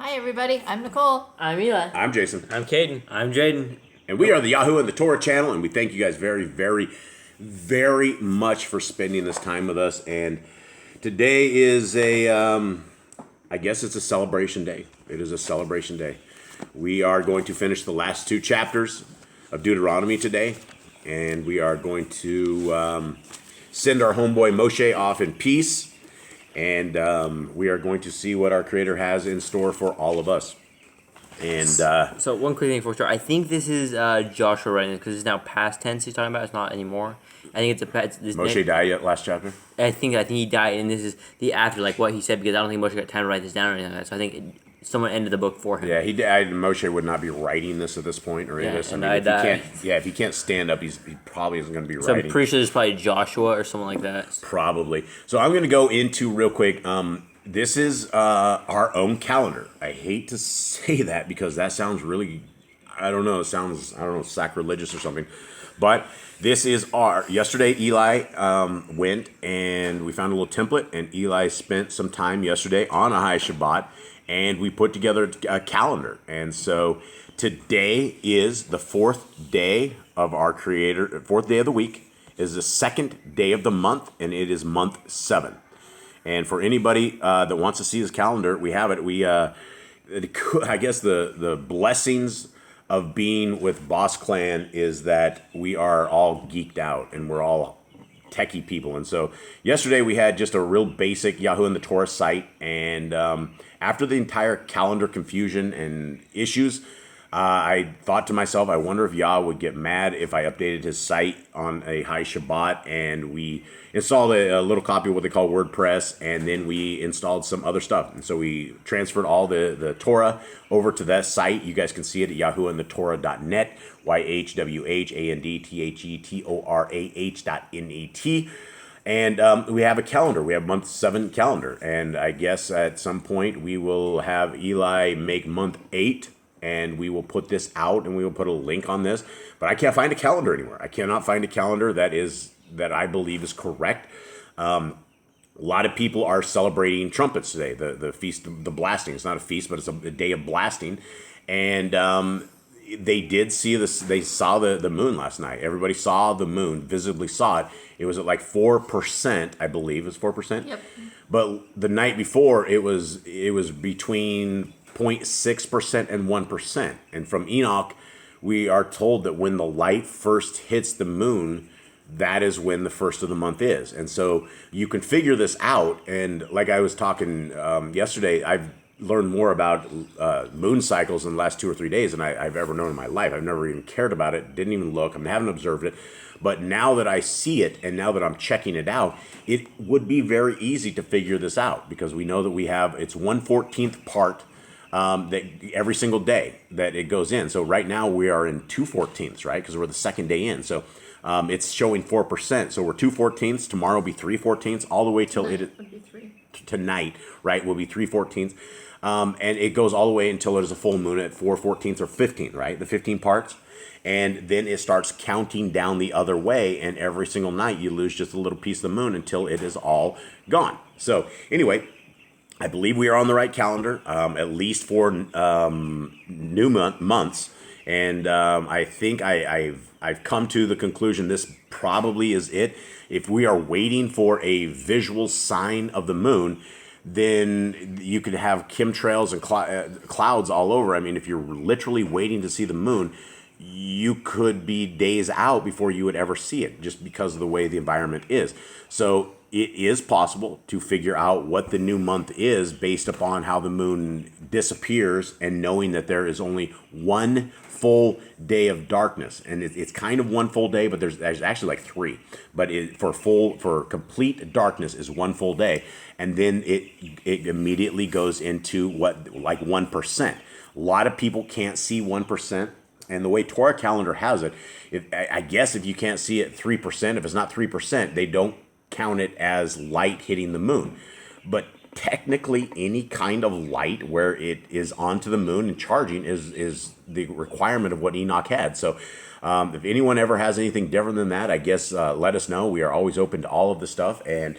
Hi, everybody. I'm Nicole. I'm Eli. I'm Jason. I'm Caden. I'm Jaden. And we are the Yahoo and the Torah channel, and we thank you guys very, very, very much for spending this time with us. And today is I guess it's a celebration day. It is a celebration day. We are going to finish the last two chapters of Deuteronomy today, and we are going to send our homeboy Moshe off in peace, and we are going to see what our Creator has in store for all of us. And so one quick thing for sure. I think this is Joshua writing because it's now past tense he's talking about. It's not anymore. I think it's this Moshe died yet last chapter? I think he died, and this is the after, like what he said, because I don't think Moshe got time to write this down or anything like that. So I think someone ended the book for him. Yeah, he died. Moshe would not be writing this at this point or any of this. And if he can't stand up, he probably isn't going to be So writing. I'm pretty sure it's probably Joshua or someone like that. Probably. So I'm going to go into real quick. This is our own calendar. I hate to say that because that sounds really, sacrilegious or something. But this is yesterday Eli went and we found a little template, and Eli spent some time yesterday on YHWH, and we put together a calendar. And so today is the fourth day of our Creator, fourth day of the week, is the second day of the month, and it is month 7. And for anybody that wants to see this calendar, we have it. I guess the blessings of being with Boss Clan is that we are all geeked out and we're all techie people. And so yesterday we had just a real basic Yahoo and the Torah site. And after the entire calendar confusion and issues, I thought to myself, I wonder if Yah would get mad if I updated his site on a YHWH, and we installed a little copy of what they call WordPress, and then we installed some other stuff. And so we transferred all the Torah over to that site. You guys can see it at yahooandthetorah.net, YHWH, and we have a calendar. We have month 7 calendar, and I guess at some point we will have Eli make month 8. And we will put this out, and we will put a link on this. But I can't find a calendar anywhere. I cannot find a calendar that I believe is correct. A lot of people are celebrating trumpets today, the feast of the blasting. It's not a feast, but it's a day of blasting. And they did see this. They saw the moon last night. Everybody saw the moon, visibly saw it. It was at like 4%, I believe. It was 4%. Yep. But the night before, it was between 0.6% and 1%. And from Enoch, we are told that when the light first hits the moon, that is when the first of the month is. And so you can figure this out. And like I was talking yesterday, I've learned more about moon cycles in the last 2 or 3 days than I've ever known in my life. I've never even cared about it, didn't even look, I haven't observed it. But now that I see it, and now that I'm checking it out, it would be very easy to figure this out, because we know that it's 1/14th part that every single day that it goes in. So right now we are in 2/14ths, right? Because we're the second day in. So it's showing 4%. So we're 2/14ths. Tomorrow will be 3/14ths, all the way till tonight, right? Will be 3/14ths. And it goes all the way until there's a full moon at 4/14ths or 15, right? The 15 parts. And then it starts counting down the other way. And every single night you lose just a little piece of the moon until it is all gone. So anyway, I believe we are on the right calendar, at least for new months, and I think I've come to the conclusion this probably is it. If we are waiting for a visual sign of the moon, then you could have chemtrails and clouds all over. I mean, if you're literally waiting to see the moon, you could be days out before you would ever see it, just because of the way the environment is. So it is possible to figure out what the new month is based upon how the moon disappears, and knowing that there is only one full day of darkness. And it's kind of one full day, but there's actually like 3. But for complete darkness is one full day. And then it immediately goes into like 1%. A lot of people can't see 1%. And the way Torah calendar has it, I guess if you can't see it 3%, if it's not 3%, they don't count it as light hitting the moon. But technically, any kind of light where it is onto the moon and charging is the requirement of what Enoch had. So if anyone ever has anything different than that, I guess let us know. We are always open to all of the stuff. And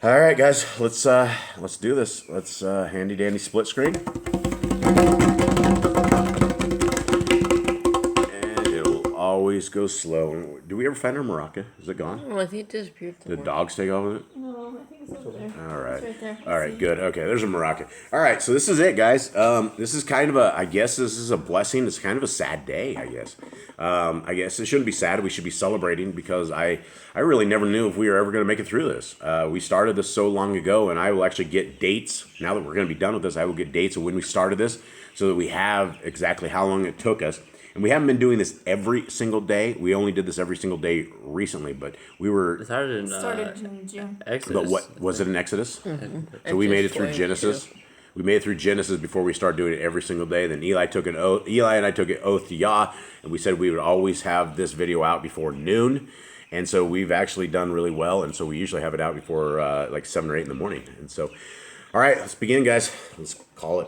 All right, guys, let's do this. Let's handy dandy split screen. And it'll always go slow. Do we ever find our maraca? Is it gone? Oh, I think it disappeared. Did the dogs take off with it? No, I think it's over there. All right. It's right there. All right, good. Okay, there's a maraca. All right, so this is it, guys. This is kind of I guess this is a blessing. It's kind of a sad day, I guess. I guess it shouldn't be sad. We should be celebrating because I really never knew if we were ever going to make it through this. We started this so long ago, and I will actually get dates. Now that we're going to be done with this, I will get dates of when we started this so that we have exactly how long it took us. And we haven't been doing this every single day. We only did this every single day recently, but we were... It started in, Started in June. Exodus. But what was it in Exodus? Mm-hmm. So we made it through Exodus Genesis. We made it through Genesis before we started doing it every single day. Then Eli took an oath. Eli and I took an oath to Yah, and we said we would always have this video out before noon. And so we've actually done really well. And so we usually have it out before like 7 or 8 in the morning. And so, all right, let's begin, guys. Let's call it.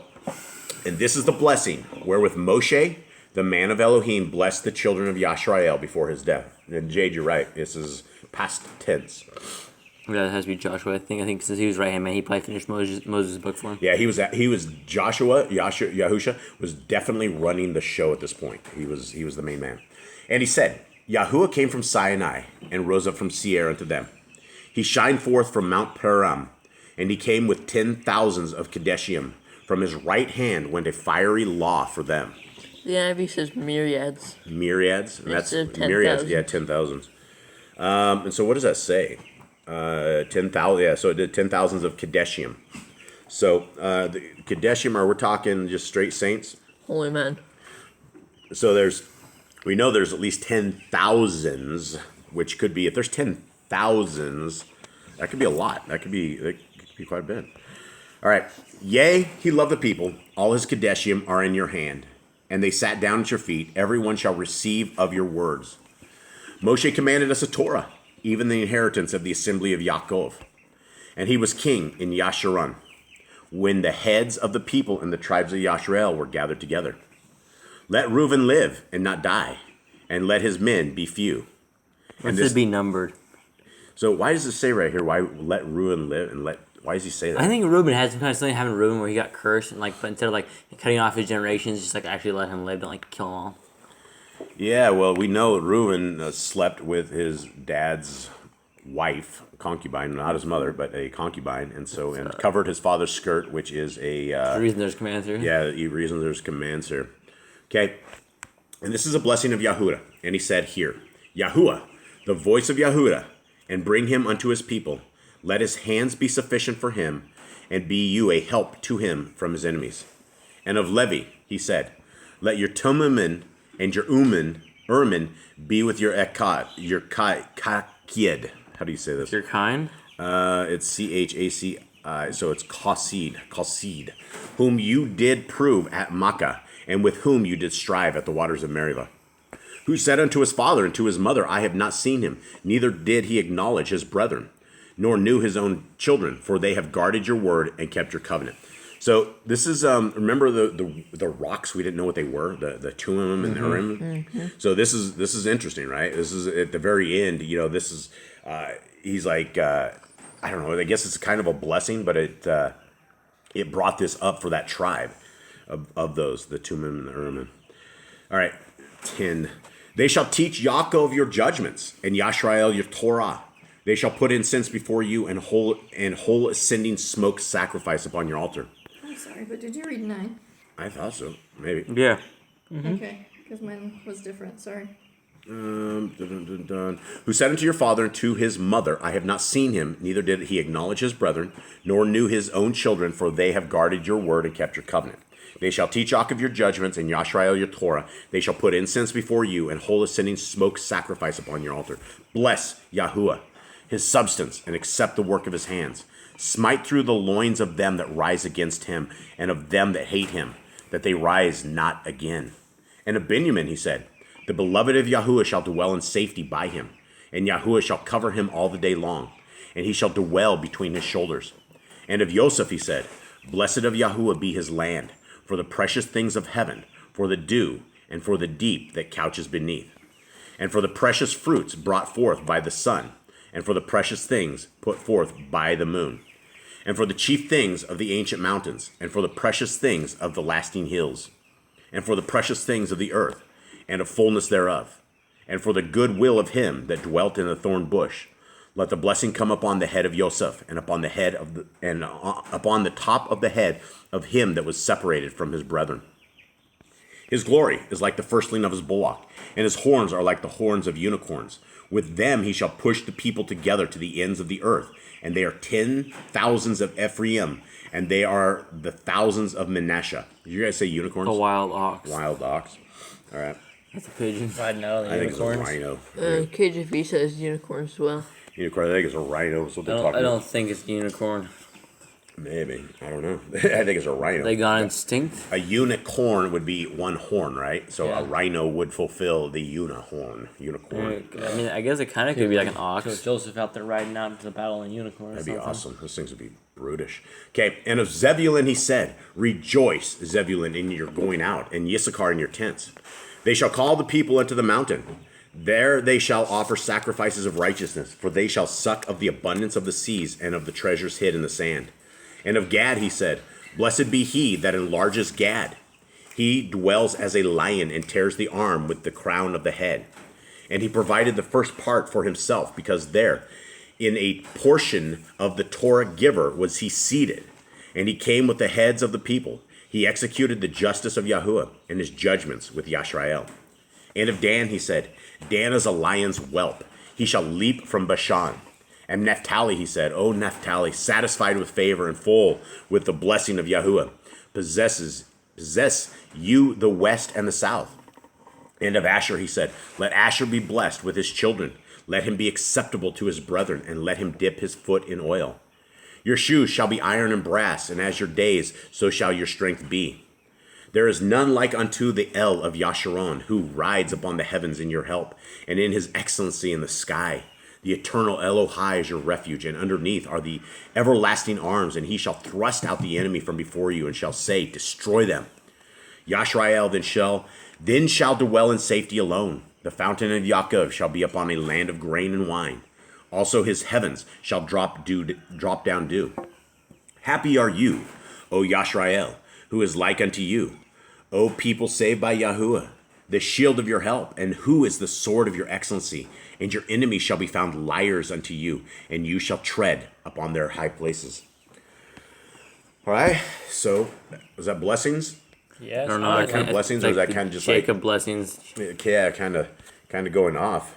And this is the blessing wherewith Moshe, the man of Elohim, blessed the children of Yashrael before his death. And Jade, you're right. This is past tense. Yeah, it has to be Joshua. I think since he was right hand man, he probably finished Moses' book for him. Yeah, he was Yahusha was definitely running the show at this point. He was the main man. And he said, Yahuwah came from Sinai and rose up from Seir unto them. He shined forth from Mount Param, and he came with 10,000s of Kadeshim. From his right hand went a fiery law for them. The NIV says myriads. Myriads? And that's Instead of myriads, 10,000. yeah, 10,000s. And so what does that say? 10,000, yeah, so it did 10,000s of Kadeshim. So the Kadeshim we're talking just straight saints. Holy man. So we know there's at least 10,000s, which could be, if there's 10,000s, that could be a lot. That could be quite a bit. All right. Yea, he loved the people. All his Kadeshim are in your hand. And they sat down at your feet. Everyone shall receive of your words. Moshe commanded us a Torah, even the inheritance of the assembly of Yaakov. And he was king in Yasharon, when the heads of the people in the tribes of Yashrael were gathered together. Let Reuben live and not die, and let his men be few. Let's just be numbered. So why does it say right here, why let Reuben live and why does he say that? I think Reuben had some kind of something happened to Reuben where he got cursed, and but instead of cutting off his generations, just actually let him live, don't kill them all. Yeah, well, we know Reuben slept with his dad's wife, concubine, not his mother, but a concubine, and covered his father's skirt, which is a... the reason there's commands here. Yeah, the reason there's commands here. Okay, and this is a blessing of Yahuwah, and he said here, Yahuwah, the voice of Yahuwah, and bring him unto his people. Let his hands be sufficient for him, and be you a help to him from his enemies. And of Levi, he said, let your Tumim and your Urim be with your Kakid. How do you say this? Your kind? It's Chaci, so it's Kasid, whom you did prove at Makkah, and with whom you did strive at the waters of Meribah. Who said unto his father and to his mother, I have not seen him, neither did he acknowledge his brethren, nor knew his own children, for they have guarded your word and kept your covenant. So this is remember the rocks, we didn't know what they were, the Tumim and the Urim. Mm-hmm. So this is interesting, right? This is at the very end. This is he's like I don't know. I guess it's kind of a blessing, but it brought this up for that tribe of those, the Tumim and the Urim. All right, 10. They shall teach Yaakov your judgments and Yashrael your Torah. They shall put incense before you and whole ascending smoke sacrifice upon your altar. I'm sorry, but did you read 9? I thought so. Maybe. Yeah. Mm-hmm. Okay, because mine was different. Sorry. Who said unto your father and to his mother, I have not seen him, neither did he acknowledge his brethren, nor knew his own children, for they have guarded your word and kept your covenant. They shall teach Yaakov your judgments and Yashrael your Torah. They shall put incense before you and whole ascending smoke sacrifice upon your altar. Bless Yahuwah, his substance, and accept the work of his hands. Smite through the loins of them that rise against him, and of them that hate him, that they rise not again. And of Benjamin he said, the beloved of Yahuwah shall dwell in safety by him, and Yahuwah shall cover him all the day long, and he shall dwell between his shoulders. And of Joseph he said, blessed of Yahuwah be his land, for the precious things of heaven, for the dew, and for the deep that couches beneath, and for the precious fruits brought forth by the sun, and for the precious things put forth by the moon, and for the chief things of the ancient mountains, and for the precious things of the lasting hills, and for the precious things of the earth, and of fullness thereof, and for the good will of him that dwelt in the thorn bush. Let the blessing come upon the head of Joseph, and upon the head of upon the top of the head of him that was separated from his brethren. His glory is like the firstling of his bullock, and his horns are like the horns of unicorns. With them he shall push the people together to the ends of the earth, and they are 10,000s of Ephraim, and they are the thousands of Manasseh. Did you guys say unicorns? A wild ox. Wild ox. All right. That's a pigeon. Riding out of the I think it's a unicorns. rhino. KJV says unicorns as well. Unicorn. I think it's a rhino. That's what they're talking I don't about. think it's unicorn. Maybe. I don't know. I think it's a rhino. They got instinct. A unicorn would be one horn, right? So Yeah. a rhino would fulfill the unicorn. Unicorn. I mean, I guess it kind of could be like an ox. So Joseph out there riding out into the battle in unicorns. That'd be awesome. Those things would be brutish. Okay, and of Zebulun he said, Rejoice, Zebulun, in your going out, and Issachar in your tents. They shall call the people unto the mountain. There they shall offer sacrifices of righteousness, for they shall suck of the abundance of the seas and of the treasures hid in the sand. And of Gad he said, Blessed be he that enlarges Gad. He dwells as a lion and tears the arm with the crown of the head. And he provided the first part for himself, because there, in a portion of the Torah giver, was he seated. And he came with the heads of the people. He executed the justice of Yahuwah and his judgments with Yashrael. And of Dan he said, Dan is a lion's whelp. He shall leap from Bashan. And Naphtali, he said, O Naphtali, satisfied with favor and full with the blessing of Yahuwah, possess you the west and the south. And of Asher, he said, Let Asher be blessed with his children. Let him be acceptable to his brethren, and let him dip his foot in oil. Your shoes shall be iron and brass, and as your days, so shall your strength be. There is none like unto the El of Yasharon, who rides upon the heavens in your help, and in his excellency in the sky. The eternal Elohai is your refuge, and underneath are the everlasting arms, and he shall thrust out the enemy from before you, and shall say, Destroy them. Yashrael then shall dwell in safety alone. The fountain of Yaakov shall be upon a land of grain and wine. Also his heavens shall drop down dew. Happy are you, O Yashrael, who is like unto you, O people saved by Yahuwah, the shield of your help, and who is the sword of your excellency. And your enemies shall be found liars unto you, and you shall tread upon their high places. All right, so was that blessings? Yeah, I don't know. That kind of blessings, or is that kind of just Jacob blessings? yeah, kind of going off?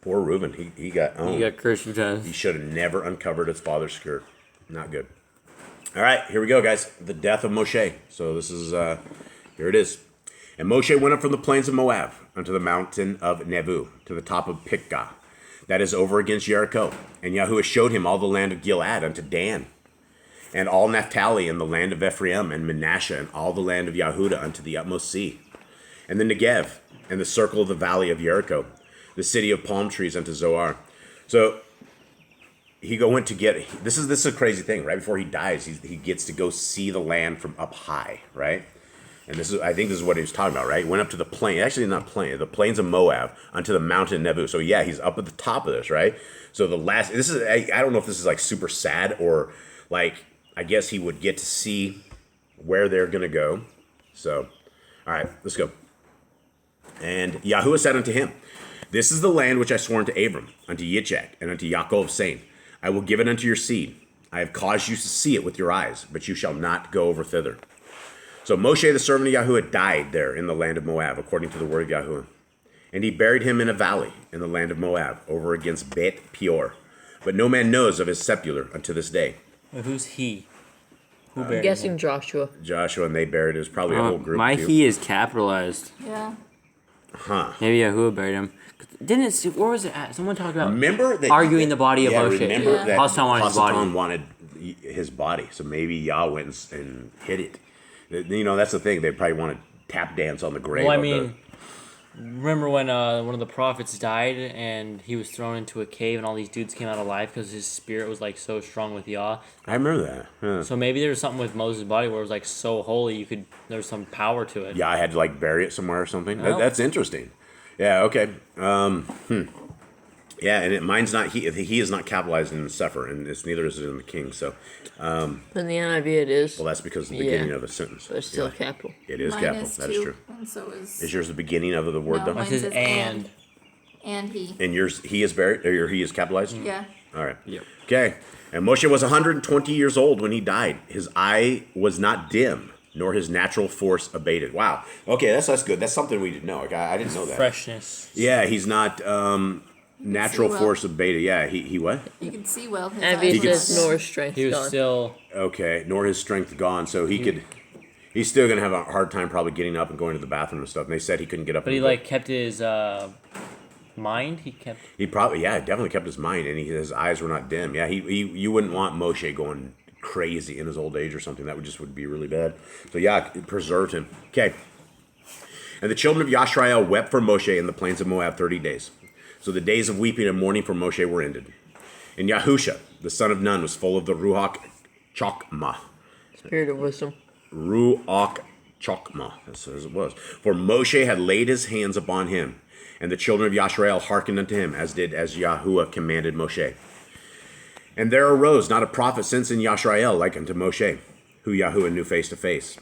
Poor Reuben, he got owned. You got cursed few times. He should have never uncovered his father's skirt. Not good. All right, here we go, guys. The death of Moshe. So this is, here it is. And Moshe went up from the plains of Moab unto the mountain of Nebu, to the top of Pisgah, that is over against Jericho. And Yahuwah showed him all the land of Gilead unto Dan, and all Naphtali, and the land of Ephraim, and Manasseh, and all the land of Yehudah unto the utmost sea, and the Negev, and the circle of the valley of Jericho, the city of palm trees unto Zoar. So he went to get, this is a crazy thing. Right before he dies, he gets to go see the land from up high, right? And I think this is what he was talking about, right? He went up to the plain, actually not plain, the plains of Moab, unto the mountain Nebu. So yeah, he's up at the top of this, right? So I don't know if this is like super sad, or like, I guess he would get to see where they're going to go. So, all right, let's go. And Yahuwah said unto him, This is the land which I swore unto Abram, unto Yitzchak, and unto Yaakov, saying, I will give it unto your seed. I have caused you to see it with your eyes, but you shall not go over thither. So Moshe, the servant of Yahuwah, died there in the land of Moab, according to the word of Yahuwah. And he buried him in a valley in the land of Moab, over against Bet Peor. But no man knows of his sepulchre unto this day. Wait, who's he? Who I'm buried guessing him? Joshua. Joshua, and they buried it. It was probably a whole group. My too. he is capitalized. Yeah. Huh. Maybe Yahuwah buried him. Didn't it? Where was it at? Someone talked about Remember that arguing the body of Moshe. Remember Yeah. that Hasatan wanted his body. Hasatan wanted his body, so maybe Yah went and hid it. You know, that's the thing. They probably want to tap dance on the grave. Well, I of mean, remember when one of the prophets died and he was thrown into a cave and all these dudes came out alive because his spirit was like so strong with Yah? I remember that. Huh. So maybe there's something with Moses' body where it was like so holy there's some power to it. Yeah, I had to like bury it somewhere or something. Well. That's interesting. Yeah. Okay. Yeah, and mine's not he is not capitalized in Sefer, and it's neither is it in the King. So, But in the NIV it is. well, that's because of the Yeah. beginning of a sentence. But it's still Yeah. capital. It is Mine capital. is That is too, true. and so is. Is yours the beginning of the word No, though? mine says says and. and he. And yours, he is buried, or he is capitalized. Yeah. All right. Yep. Okay. And Moshe was 120 years old when he died. His eye was not dim, nor his natural force abated. Wow. Okay, that's good. That's something we didn't know. Like, I didn't know that. Freshness. Yeah, he's not natural well. force abated. Yeah, he what? You can see well. His NIV eyes can says were- nor strength He was gone. still. Okay, nor his strength gone. So he's still gonna have a hard time probably getting up and going to the bathroom and stuff. And they said he couldn't get up. But and he go. like kept his mind. He kept. He probably definitely kept his mind, and his eyes were not dim. Yeah, you wouldn't want Moshe going crazy in his old age or something. That would be really bad. So yeah, it preserved him. Okay. And the children of Yashrael wept for Moshe in the plains of Moab 30 days. So the days of weeping and mourning for Moshe were ended. And Yahusha, the son of Nun, was full of the Ruach Chokmah. Spirit of wisdom. Ruach Chokmah, as it was. For Moshe had laid his hands upon him, and the children of Yashrael hearkened unto him, as Yahuwah commanded Moshe. And there arose not a prophet since in Yashrael like unto Moshe, who Yahuwah knew face to face.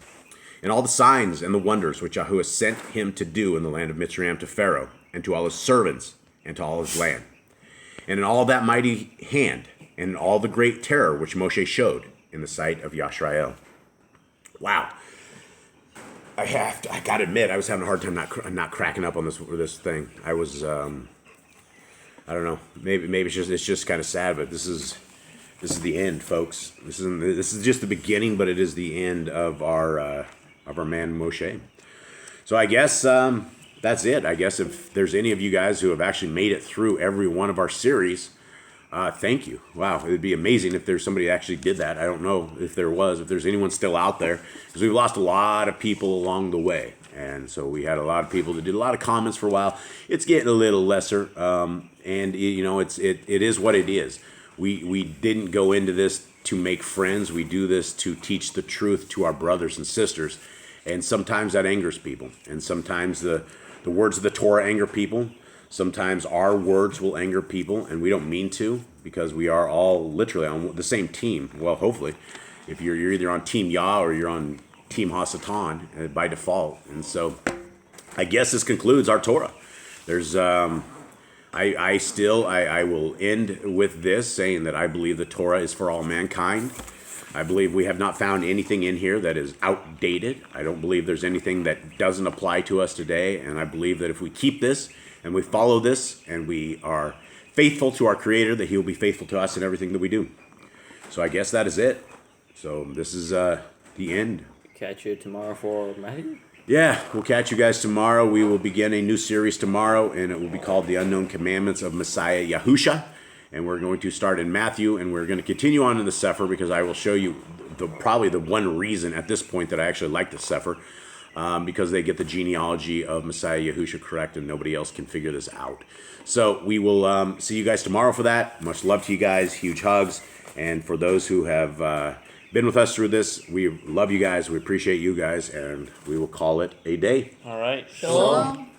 And all the signs and the wonders which Yahuwah sent him to do in the land of Mitzrayim to Pharaoh, and to all his servants, and to all his land. And in all that mighty hand, and in all the great terror which Moshe showed in the sight of Yashrael. Wow. I gotta admit, I was having a hard time not cracking up on this thing. I was, I don't know, maybe it's just kind of sad, but this is the end, folks. This is just the beginning, but it is the end of our man Moshe. So I guess that's it. I guess if there's any of you guys who have actually made it through every one of our series, thank you. Wow, it would be amazing if there's somebody that actually did that. I don't know if there's anyone still out there, because we've lost a lot of people along the way. And so we had a lot of people that did a lot of comments for a while. It's getting a little lesser, and you know, it is what it is. We didn't go into this to make friends. We do this to teach the truth to our brothers and sisters, and sometimes that angers people, and sometimes the words of the Torah anger people. Sometimes our words will anger people, and we don't mean to, because we are all literally on the same team. Well, hopefully, if you're either on Team Yah or you're on Team Hasatan by default. And so I guess this concludes our Torah. There's I will end with this, saying that I believe the Torah is for all mankind. I believe we have not found anything in here that is outdated. I don't believe there's anything that doesn't apply to us today. And I believe that if we keep this and we follow this and we are faithful to our Creator, that He will be faithful to us in everything that we do. So I guess that is it. So this is the end. Catch you tomorrow for Matthew. Yeah, we'll catch you guys tomorrow. We will begin a new series tomorrow, and it will be called The Unknown Commandments of Messiah Yahusha. And we're going to start in Matthew, and we're going to continue on in the Sefer, because I will show you probably the one reason at this point that I actually like the Sefer, because they get the genealogy of Messiah Yahusha correct, and nobody else can figure this out. So we will see you guys tomorrow for that. Much love to you guys. Huge hugs. And for those who have been with us through this, we love you guys. We appreciate you guys, and we will call it a day. All right. Shalom. Shalom.